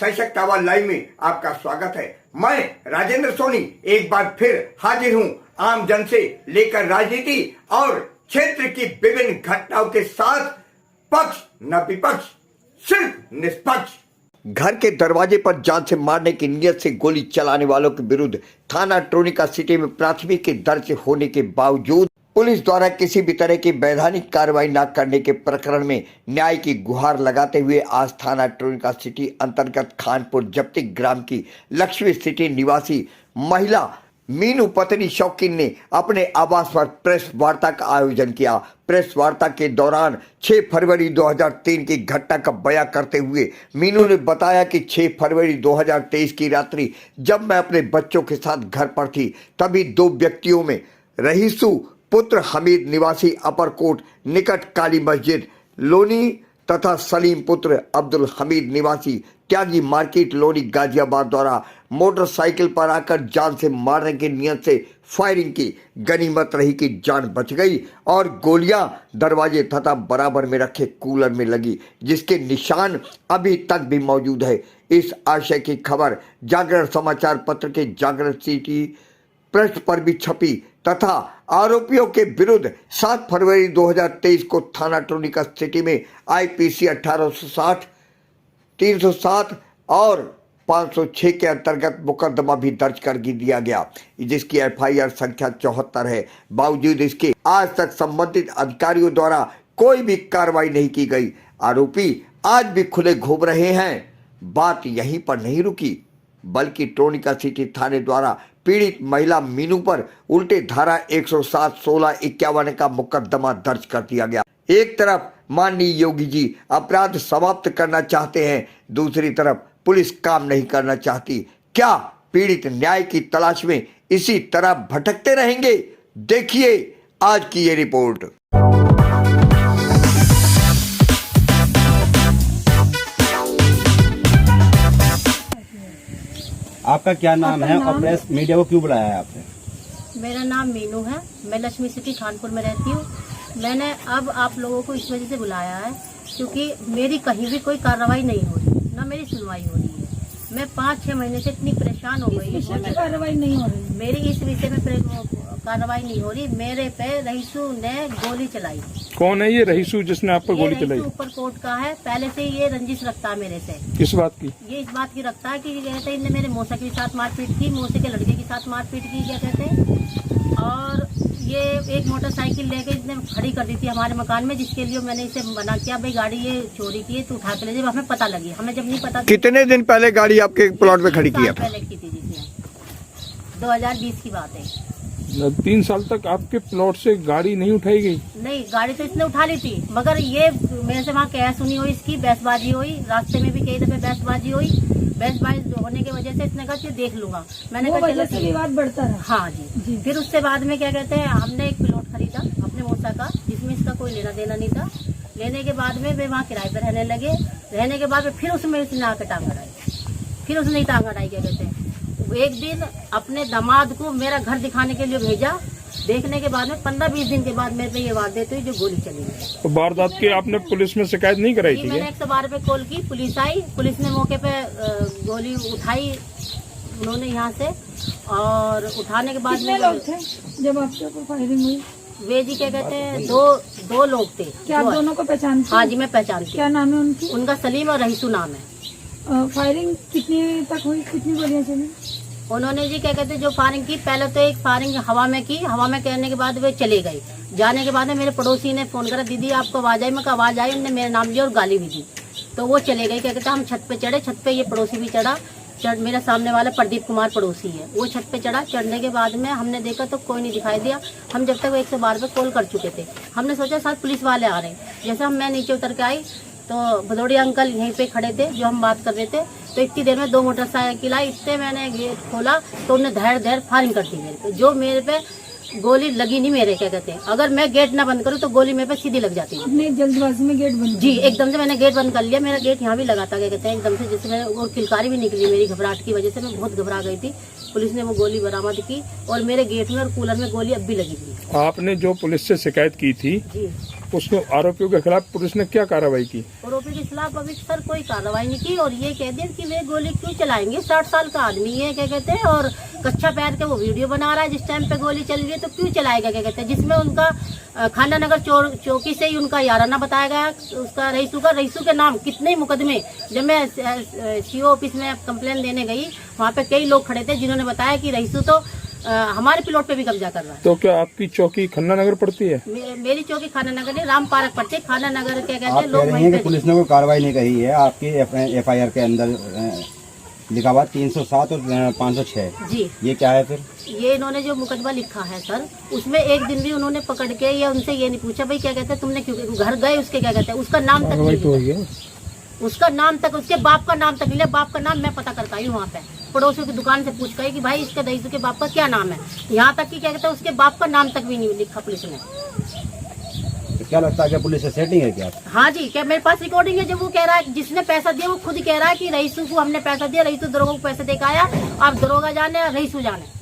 सशक्त आवाज लाइव में आपका स्वागत है। मैं राजेंद्र सोनी एक बार फिर हाजिर हूं आम जन से लेकर राजनीति और क्षेत्र की विभिन्न घटनाओं के साथ। पक्ष न विपक्ष, सिर्फ निष्पक्ष। घर के दरवाजे पर जान से मारने की नियत से गोली चलाने वालों के विरुद्ध थाना ट्रोनिका सिटी में प्राथमिकी दर्ज होने के बावजूद पुलिस द्वारा किसी भी तरह की वैधानिक कार्रवाई न करने के प्रकरण में न्याय की गुहार लगाते हुए आज थाना ट्रोनिका सिटी अंतर्गत खानपुर जप्ती ग्राम की लक्ष्मी सिटी निवासी महिला मीनू पत्नी शौकीन ने अपने आवास पर प्रेस वार्ता का आयोजन किया। प्रेस वार्ता के दौरान 6 फरवरी 2003 की घटना का बयां करते हुए मीनू ने बताया कि 6 फरवरी 2023 की रात्रि जब मैं अपने बच्चों के साथ घर पर थी, तभी 2 व्यक्तियों में रहीसू पुत्र हमीद निवासी अपरकोट निकट काली मस्जिद लोनी तथा सलीम पुत्र अब्दुल हमीद निवासी त्यागी मार्केट लोनी गाजियाबाद द्वारा मोटरसाइकिल पर आकर जान से मारने की नियत से फायरिंग की। गनीमत रही कि जान बच गई और गोलियां दरवाजे तथा बराबर में रखे कूलर में लगी, जिसके निशान अभी तक भी मौजूद है। इस आशय की खबर जागरण समाचार पत्र के जागरण सिटी पृष्ठ पर भी छपी तथा आरोपियों के विरुद्ध 7 फरवरी 2023 को थाना ट्रोनिका सिटी में आईपीसी 1860, 307 और 506 के अंतर्गत मुकदमा भी दर्ज कर दिया गया, जिसकी एफआईआर संख्या 74 है। बावजूद इसके आज तक संबंधित अधिकारियों द्वारा कोई भी कार्रवाई नहीं की गई। आरोपी आज भी खुले घूम रहे हैं। बात यहीं पर नहीं रुकी, बल्कि ट्रोनिका सिटी थाने द्वारा पीड़ित महिला मीनू पर उल्टे धारा 107, 16, 51 का मुकदमा दर्ज कर दिया गया। एक तरफ माननीय योगी जी अपराध समाप्त करना चाहते हैं, दूसरी तरफ पुलिस काम नहीं करना चाहती। क्या पीड़ित न्याय की तलाश में इसी तरह भटकते रहेंगे? देखिए आज की ये रिपोर्ट। आपका क्या नाम है और प्रेस मीडिया को क्यों बुलाया है आपने? मेरा नाम मीनू है, मैं लक्ष्मी सिटी खानपुर में रहती हूँ। मैंने अब आप लोगों को इस वजह से बुलाया है क्योंकि मेरी कहीं भी कोई कार्रवाई नहीं हो रही, ना मेरी सुनवाई हो रही है। मैं 5-6 महीने से इतनी परेशान हो गई हूँ। कार्रवाई नहीं हो रही मेरी इस विषय में कार्रवाई नहीं हो रही। मेरे पे रहीसू ने गोली चलाई। कौन है ये रहीसू जिसने आप पर गोली चलाई? ऊपर कोर्ट का है, पहले से ये रंजिश रखता है मेरे से। किस बात की? ये इस बात की रखता है कि कहते हैं इनने मेरे मौसा के साथ मारपीट की, मौसे के लड़के के साथ मारपीट की, क्या कहते हैं। और ये एक मोटरसाइकिल लेके इसने खड़ी कर दी थी हमारे मकान में, जिसके लिए मैंने इसे मना किया, भाई गाड़ी ये चोरी की है तो उठा के ले जाए। हमें पता लगी, हमें जब नहीं पता। कितने दिन पहले गाड़ी आपके प्लॉट में खड़ी की? पहले की थी, 2020 की बात है। 3 साल तक आपके प्लॉट से गाड़ी नहीं उठाई गई? नहीं, गाड़ी तो इसने उठा ली थी, मगर ये मेरे से वहाँ क्या सुनी हुई, इसकी बहसबाजी हुई, रास्ते में भी कई दफे बहसबाजी हुई। बहसबाजी होने की वजह से इसने कहा कि देख लूंगा। मैंने कहा चलो, विवाद बढ़ता रहा। हाँ जी। फिर उसके बाद में क्या कहते हैं, हमने एक प्लॉट खरीदा अपने मौसा का, जिसमें इसका कोई लेना देना नहीं था। लेने के बाद में वे वहाँ किराए पर रहने लगे। रहने के बाद में फिर उसमें उसने आकर टांग अड़ाई। फिर उसने ही टांग अड़ाई, क्या कहते हैं। एक दिन अपने दामाद को मेरा घर दिखाने के लिए भेजा। देखने के बाद में 15-20 दिन के बाद मेरे पे ये वारदात हुई जो गोली चली। तो वारदात की आपने पुलिस में शिकायत नहीं कराई थी? मैंने 112 पे कॉल की, पुलिस आई। पुलिस ने मौके पे गोली उठाई उन्होंने यहाँ से, और उठाने के बाद में लोग थे जब आपके ऊपर फायरिंग हुई? वे जी क्या कहते हैं, दो लोग थे। क्या आप दोनों को पहचानते? हाँ जी, मैं पहचानती। क्या नाम है उनकी? उनका सलीम और रहीसू नाम है। फायरिंग कितनी तक हुई, कितनी गोलियां चली? उन्होंने जी क्या कहते हैं जो फायरिंग की, पहले तो एक फायरिंग हवा में की। हवा में करने के बाद वे चले गए। जाने के बाद में मेरे पड़ोसी ने फोन करा, दीदी आपको आवाज आई? मैं आवाज आई। उन्होंने मेरा नाम लिया और गाली भी दी, तो वो चले गए। क्या कहते हैं, हम छत पे चढ़े। छत पे ये पड़ोसी भी चढ़ा। मेरा सामने वाला प्रदीप कुमार पड़ोसी है, वो छत पे चढ़ा। चढ़ने के बाद में हमने देखा तो कोई नहीं दिखाई दिया। हम जब तक 112 पे कॉल कर चुके थे, हमने सोचा शायद पुलिस वाले आ रहे हैं। जैसे मैं नीचे उतर के आई तो भदौड़ी अंकल यहीं पे खड़े थे जो हम बात कर रहे थे। तो इतनी देर में 2 मोटरसाइकिल आई। इतने मैंने गेट खोला तो उन्हें धैर फायरिंग कर दी मेरे पे। जो मेरे पे गोली लगी नहीं मेरे, क्या कहते हैं, अगर मैं गेट ना बंद करूँ तो गोली मेरे पे सीधी लग जाती है। आपने जल्दबाजी में गेट बंद? जी, एकदम से मैंने गेट बंद कर लिया। मेरा गेट यहाँ भी लगा था, क्या कहते हैं, एकदम से जैसे मैं, और किलकारी भी निकली मेरी घबराहट की वजह से। मैं बहुत घबरा गई थी। पुलिस ने वो गोली बरामद की और मेरे गेट में और कूलर में गोली अब भी लगी थी। आपने जो पुलिस से शिकायत की थी जी, उसने आरोपियों के खिलाफ पुलिस ने क्या कार्रवाई की? आरोपी के खिलाफ अभी सर कोई कार्रवाई नहीं की और ये कह दिया कि वे गोली क्यों चलाएंगे, 60 साल का आदमी है क्या कहते हैं, और कच्चा पैर के वो वीडियो बना रहा है जिस टाइम पे गोली चल रही है, तो क्यों चलाएगा क्या कहते हैं, जिसमें उनका खाना नगर चौकी से ही उनका याराना बताया गया, उसका रईसू के नाम कितने मुकदमे। जब मैं सीओ ऑफिस में कंप्लेन देने गई, वहाँ पे कई लोग खड़े थे जिन्होंने बताया कि रईसू तो हमारे प्लॉट पे भी कब्जा कर रहा है। तो क्या आपकी चौकी खन्ना नगर पड़ती है? मेरी चौकी खाना नगर है, राम पार्क पड़ते, खाना नगर क्या कहते आप हैं कह लोग रहे वहीं हैं कि पे। पुलिस ने कोई कार्रवाई नहीं करी है, आपकी FIR के अंदर लिखा हुआ 307 और 506। जी, ये क्या है फिर? ये इन्होंने जो मुकदमा लिखा है सर, उसमें एक दिन भी उन्होंने पकड़ के या उनसे ये नहीं पूछा भाई क्या कहते हैं तुमने क्यों घर गए, उसके क्या कहते हैं उसका नाम तक नहीं लिया। उसका नाम तक, उसके बाप का नाम तक नहीं लिया। बाप का नाम मैं पता करता हूँ वहाँ पे पड़ोसियों की दुकान से पूछ कर कि भाई इसके रईसू के बाप का क्या नाम है, यहाँ तक कि क्या कहते हैं उसके बाप का नाम तक भी नहीं लिखा पुलिस ने। तो क्या लगता है कि पुलिस से सेटिंग है क्या? हाँ जी, क्या मेरे पास रिकॉर्डिंग है, जब वो कह रहा है जिसने पैसा दिया वो खुद कह रहा है कि रईसू को हमने पैसा दिया, रईसू दरोगा को पैसे देकर आया, आप दरोगा जाने रईसू जाने।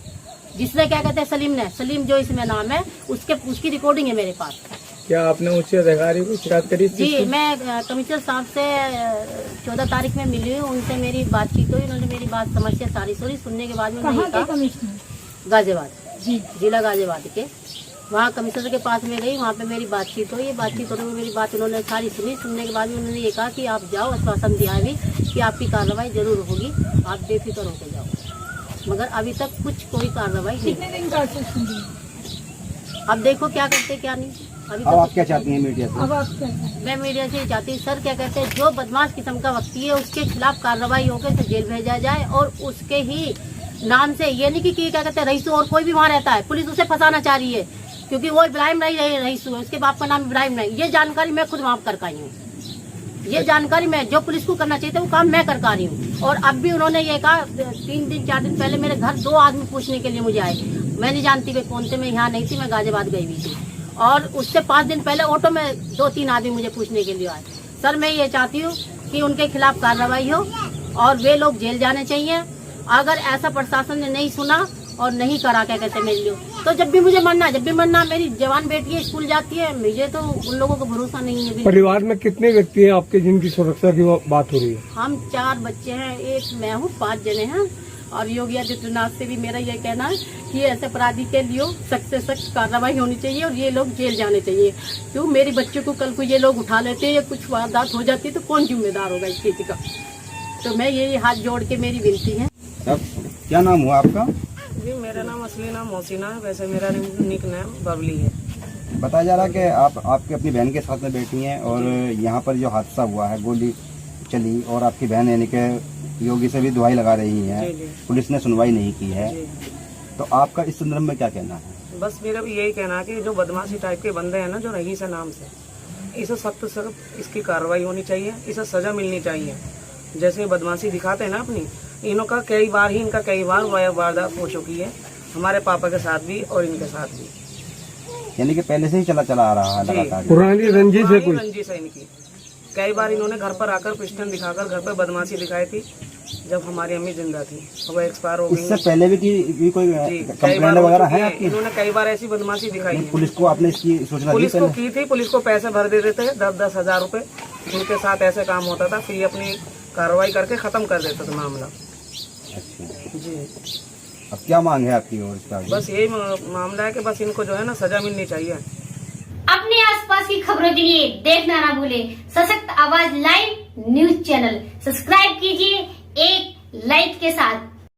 जिसने क्या कहते हैं सलीम जो इसमें नाम है, उसकी रिकॉर्डिंग है मेरे पास। क्या आपने उच्च अधिकारी को शिकायत करी? जी, मैं कमिश्नर साहब से 14 तारीख में मिली हूँ, उनसे मेरी बातचीत हुई, उन्होंने मेरी बात समस्या सारी सुनने के बाद में कहाँ उन्होंने के कहा कमिश्नर? गाजियाबाद जी, जिला गाजियाबाद के, वहाँ कमिश्नर के पास में गई, वहाँ पे मेरी बातचीत हुई। बातचीत होने में मेरी बात उन्होंने सारी सुनने के बाद में उन्होंने ये कहा कि आप जाओ, आश्वासन दिया है कि आपकी कार्रवाई जरूर होगी, आप बेफिक्र होकर जाओ। मगर अभी तक कुछ कोई कार्रवाई नहीं। कितने दिन का आश्वासन दिया? अब देखो क्या करते क्या नहीं। अभी अब आप तक क्या चाहती हैं मीडिया से? अब आप क्या चाहते हैं? मैं मीडिया से ही चाहती हूँ सर, क्या कहते हैं जो बदमाश किस्म का व्यक्ति है उसके खिलाफ कार्रवाई होकर उसे जेल भेजा जाए, और उसके ही नाम से ये नहीं कि क्या कहते हैं रईसू और कोई भी वहाँ रहता है, पुलिस उसे फंसाना चाह रही है क्योंकि वो इब्राहिम रईसू है, उसके बाप का नाम इब्राहिम नहीं। ये जानकारी मैं खुद वहाँ कर आई हूँ, ये जानकारी मैं जो पुलिस को करना चाहिए था वो काम मैं कर पा रही हूँ। और अब भी उन्होंने ये कहा 3 दिन 4 दिन पहले मेरे घर 2 आदमी पूछने के लिए मुझे आए, मैं नहीं जानती वे कौन थे, मैं यहाँ नहीं थी, मैं गाजियाबाद गई हुई थी। और उससे 5 दिन पहले ऑटो में 2-3 आदमी मुझे पूछने के लिए आए। सर मैं ये चाहती हूँ कि उनके खिलाफ कार्रवाई हो और वे लोग जेल जाने चाहिए। अगर ऐसा प्रशासन ने नहीं सुना और नहीं करा क्या कहते मेरे लिए, तो जब भी मरना, मेरी जवान बेटी है, स्कूल जाती है, मुझे तो उन लोगों को भरोसा नहीं है। परिवार में कितने व्यक्ति हैं आपके जिनकी सुरक्षा की बात हो रही है? हम 4 बच्चे हैं, एक मैं हूँ, 5 जने हैं। और योगी आदित्यनाथ से भी मेरा ये कहना है कि ऐसे अपराधी के लिए सख्त से सख्त कार्रवाई होनी चाहिए और ये लोग जेल जाने चाहिए। क्यों मेरे बच्चों को कल को ये लोग उठा लेते हैं या कुछ वारदात हो जाती है तो कौन जिम्मेदार होगा इस चीज का। तो मैं यही हाथ जोड़ के मेरी विनती है। अब क्या नाम हुआ आपका? जी मेरा नाम असली नाम मोहसिना है, वैसे मेरा निक नाम बबली है। बताया जा रहा है कि आपके अपनी बहन के साथ में बैठी हैं और यहाँ पर जो हादसा हुआ है, गोली चली और आपकी बहन यानी कि योगी से भी दुहाई लगा रही है, जी, जी। पुलिस ने सुनवाई नहीं की है, जी। तो आपका इस संदर्भ में क्या कहना है? बस मेरा भी यही कहना है कि जो बदमाशी टाइप के बंदे हैं ना, जो रईस है नाम से, इसे सख्त सख्त इसकी कार्रवाई होनी चाहिए, इसे सजा मिलनी चाहिए। जैसे बदमाशी दिखाते हैं ना अपनी, इनों का कई बार वारदात हो चुकी है, हमारे पापा के साथ भी और इनके साथ भी। यानी कि पहले से ही चला आ रहा है जी। लगातार। पुरानी रंजिश है कोई? रंजिश है इनकी। कई बार इन्होंने घर पर आकर पिस्टन दिखाकर घर पर बदमाशी दिखाई थी जब हमारी अम्मी जिंदा थी, वो एक्सपायर हो गई। इससे पहले भी कोई जी, कई कंप्लेंट बार हो वगैरह चुकी है है। आपकी? इन्होंने कई बार ऐसी बदमाशी दिखाई है। पुलिस को आपने इसकी सूचना दी पुलिस को पहले? की थी, पुलिस को पैसे भर देते थे 10-10 हजार रुपए, उनके साथ ऐसे काम होता था, फिर ये अपनी कार्रवाई करके खत्म कर देता था मामला। अच्छा, जी अब क्या मांग है आपकी और इसका? बस यही मामला है कि बस इनको जो है ना सजा मिलनी चाहिए। अपने आसपास की खबरों के लिए देखना ना भूले सशक्त आवाज लाइव न्यूज चैनल। सब्सक्राइब कीजिए एक लाइक के साथ।